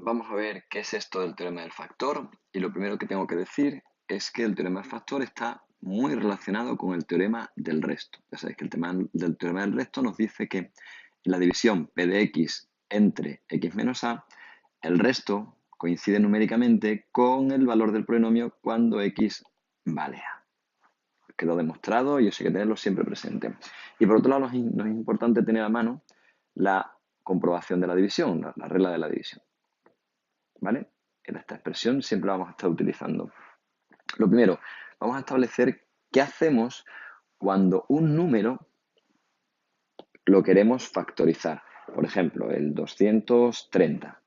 Vamos a ver qué es esto del teorema del factor, y lo primero que tengo que decir es que el teorema del factor está muy relacionado con el teorema del resto. Ya sabéis que el tema del teorema del resto nos dice que en la división P de x entre x menos a, el resto coincide numéricamente con el valor del polinomio cuando x vale a. Quedó demostrado y eso hay que tenerlo siempre presente. Y por otro lado nos es importante tener a mano la comprobación de la división, la regla de la división. ¿Vale? En esta expresión siempre la vamos a estar utilizando. Lo primero, vamos a establecer qué hacemos cuando un número lo queremos factorizar. Por ejemplo, el 230.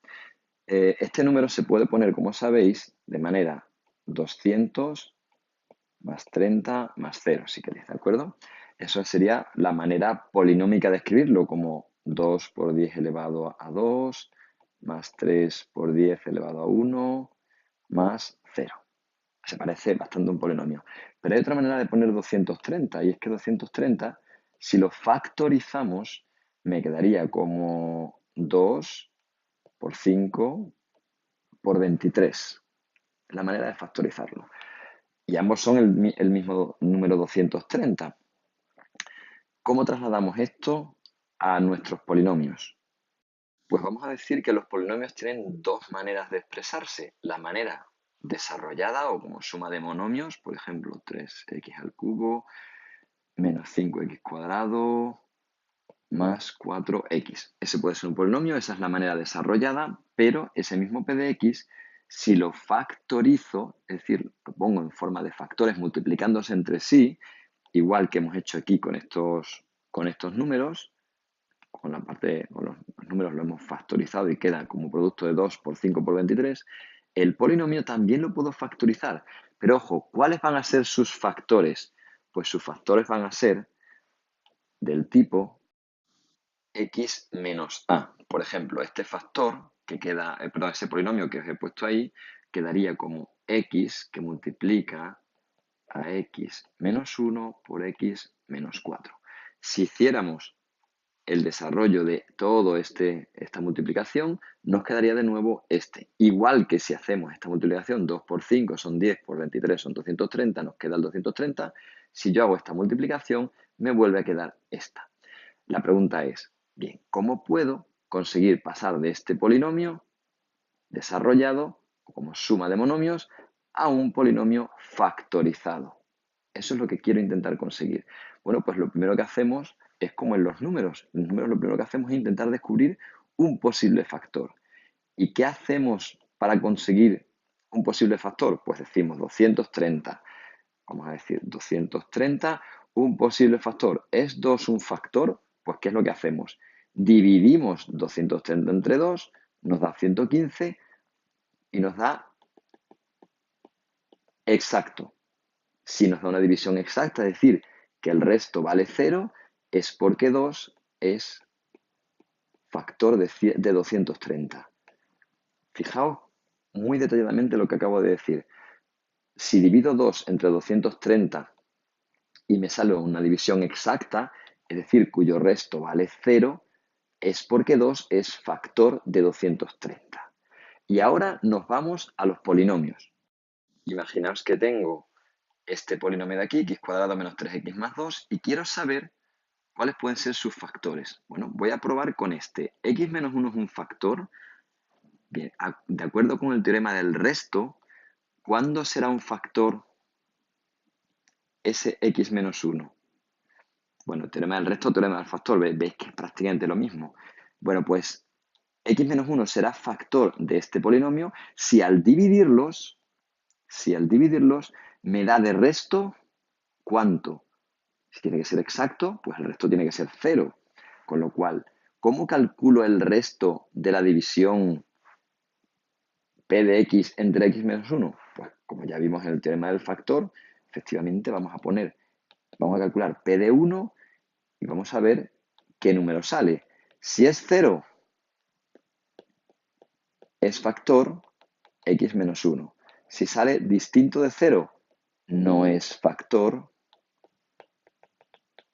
Este número se puede poner, como sabéis, de manera 200 más 30 más 0, si queréis, ¿de acuerdo? Eso sería la manera polinómica de escribirlo, como 2 por 10 elevado a 2, más 3 por 10 elevado a 1, más 0. Se parece bastante a un polinomio. Pero hay otra manera de poner 230, y es que 230, si lo factorizamos, me quedaría como 2 por 5 por 23. La manera de factorizarlo. Y ambos son el mismo número 230. ¿Cómo trasladamos esto a nuestros polinomios? Pues vamos a decir que los polinomios tienen dos maneras de expresarse. La manera desarrollada o como suma de monomios, por ejemplo, 3x al cubo menos 5x cuadrado más 4x. Ese puede ser un polinomio, esa es la manera desarrollada, pero ese mismo p de x, si lo factorizo, es decir, lo pongo en forma de factores multiplicándose entre sí, igual que hemos hecho aquí con estos números, con los números lo hemos factorizado y queda como producto de 2 por 5 por 23, el polinomio también lo puedo factorizar. Pero ojo, ¿cuáles van a ser sus factores? Pues sus factores van a ser del tipo x menos a. Por ejemplo, este factor que queda, perdón, ese polinomio que os he puesto ahí, quedaría como x que multiplica a x menos 1 por x menos 4. Si hiciéramos el desarrollo de toda esta multiplicación, nos quedaría de nuevo este. Igual que si hacemos esta multiplicación, 2 por 5 son 10, por 23 son 230, nos queda el 230. Si yo hago esta multiplicación, me vuelve a quedar esta. La pregunta es, bien, ¿cómo puedo conseguir pasar de este polinomio desarrollado, como suma de monomios, a un polinomio factorizado? Eso es lo que quiero intentar conseguir. Bueno, pues lo primero que hacemos es como en los números. En los números lo primero que hacemos es intentar descubrir un posible factor. ¿Y qué hacemos para conseguir un posible factor? Pues decimos 230. Vamos a decir 230, un posible factor. ¿Es 2 un factor? Pues ¿qué es lo que hacemos? Dividimos 230 entre 2, nos da 115 y nos da exacto. Si nos da una división exacta, es decir, que el resto vale 0, es porque 2 es factor de 230. Fijaos muy detalladamente lo que acabo de decir. Si divido 2 entre 230 y me sale una división exacta, es decir, cuyo resto vale 0, es porque 2 es factor de 230. Y ahora nos vamos a los polinomios. Imaginaos que tengo este polinomio de aquí, x cuadrado menos 3x más 2, y quiero saber cuáles pueden ser sus factores. Bueno, voy a probar con este. X menos 1 es un factor. Bien, de acuerdo con el teorema del resto, ¿cuándo será un factor ese x menos 1? Bueno, teorema del resto, teorema del factor, veis que es prácticamente lo mismo. Bueno, pues x menos 1 será factor de este polinomio si al dividirlos me da de resto, ¿cuánto? Si tiene que ser exacto, pues el resto tiene que ser 0. Con lo cual, ¿cómo calculo el resto de la división p de x entre x menos 1? Pues como ya vimos en el teorema del factor, efectivamente vamos a calcular p de 1 y vamos a ver qué número sale. Si es 0, es factor x menos 1. Si sale distinto de 0, no es factor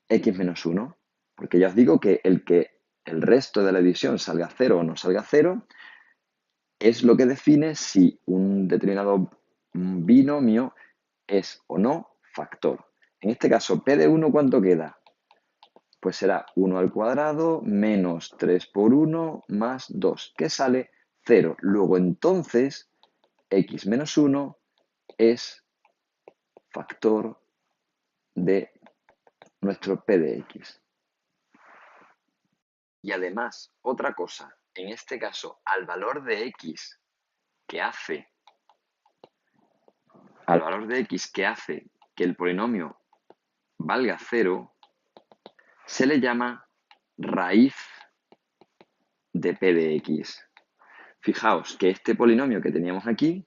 x menos 1. Porque ya os digo que el resto de la división salga 0 o no salga 0 es lo que define si un determinado binomio es o no factor. En este caso, P de 1, ¿cuánto queda? Pues será 1 al cuadrado menos 3 por 1 más 2, que sale 0. Luego, entonces, x menos 1 es factor de nuestro P de x. Y además, otra cosa, en este caso, al valor de x que hace que el polinomio valga 0, se le llama raíz de P de x. Fijaos que este polinomio que teníamos aquí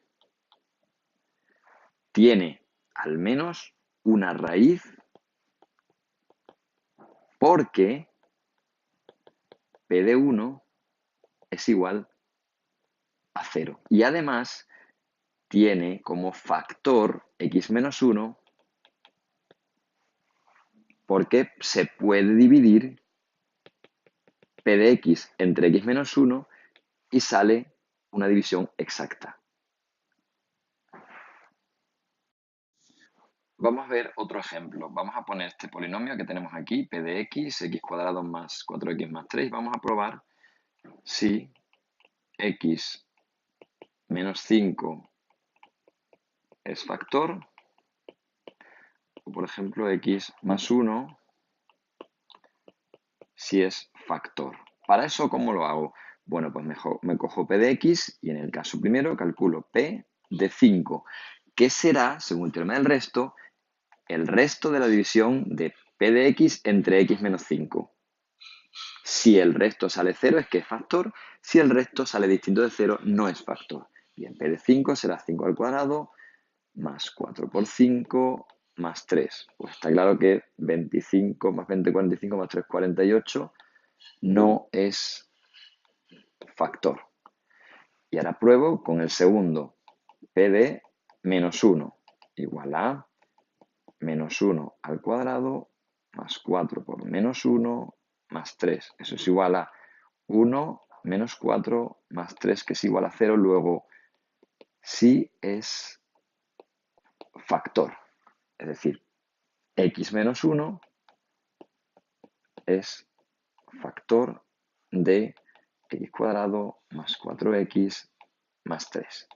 tiene al menos una raíz porque P de 1 es igual a 0. Y además tiene como factor x menos 1 porque se puede dividir P de x entre x menos 1 y sale una división exacta. Vamos a ver otro ejemplo. Vamos a poner este polinomio que tenemos aquí, P de x, x cuadrado más 4x más 3. Vamos a probar si x menos 5 es factor, o por ejemplo x más 1 si es factor. Para eso, ¿cómo lo hago? Bueno, pues me cojo P de x y en el caso primero calculo P de 5, que será, según el teorema del resto, el resto de la división de P de x entre x menos 5. Si el resto sale 0 es que es factor, si el resto sale distinto de 0 no es factor. Bien, P de 5 será 5 al cuadrado más 4 por 5 más 3. Pues está claro que 25 más 20, 45 más 3, 48 no es factor. Y ahora pruebo con el segundo. P de menos 1 igual a menos 1 al cuadrado más 4 por menos 1 más 3. Eso es igual a 1 menos 4 más 3, que es igual a 0. Luego, sí es factor. Es decir, x menos 1 es factor de x cuadrado más 4x más 3.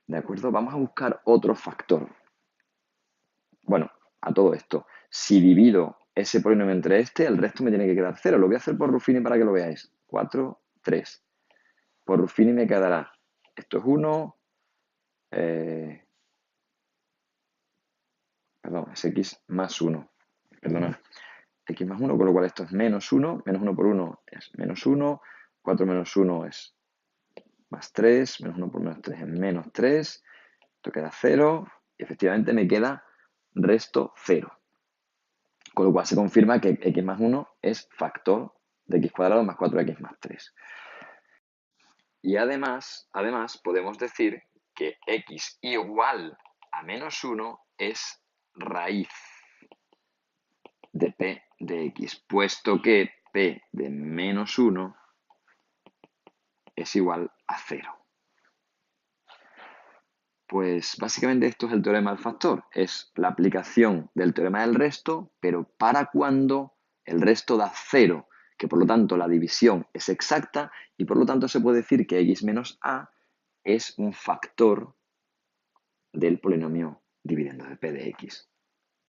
¿De acuerdo? Vamos a buscar otro factor. Bueno, a todo esto, si divido ese polinomio entre este, el resto me tiene que quedar 0. Lo voy a hacer por Ruffini para que lo veáis. 4, 3. Por Ruffini me quedará, esto es 1, perdón, es x más 1. Perdona, x más 1, con lo cual esto es menos 1. Menos 1 por 1 es menos 1. 4 menos 1 es más 3. Menos 1 por menos 3 es menos 3. Esto queda 0. Y efectivamente me queda resto 0. Con lo cual se confirma que x más 1 es factor de x cuadrado más 4x más 3. Y además podemos decir que x igual a menos 1 es raíz de P de x, puesto que P de menos 1 es igual a 0. Pues básicamente esto es el teorema del factor. Es la aplicación del teorema del resto, pero para cuando el resto da 0, que por lo tanto la división es exacta y por lo tanto se puede decir que x menos a es un factor del polinomio dividendo de P de x.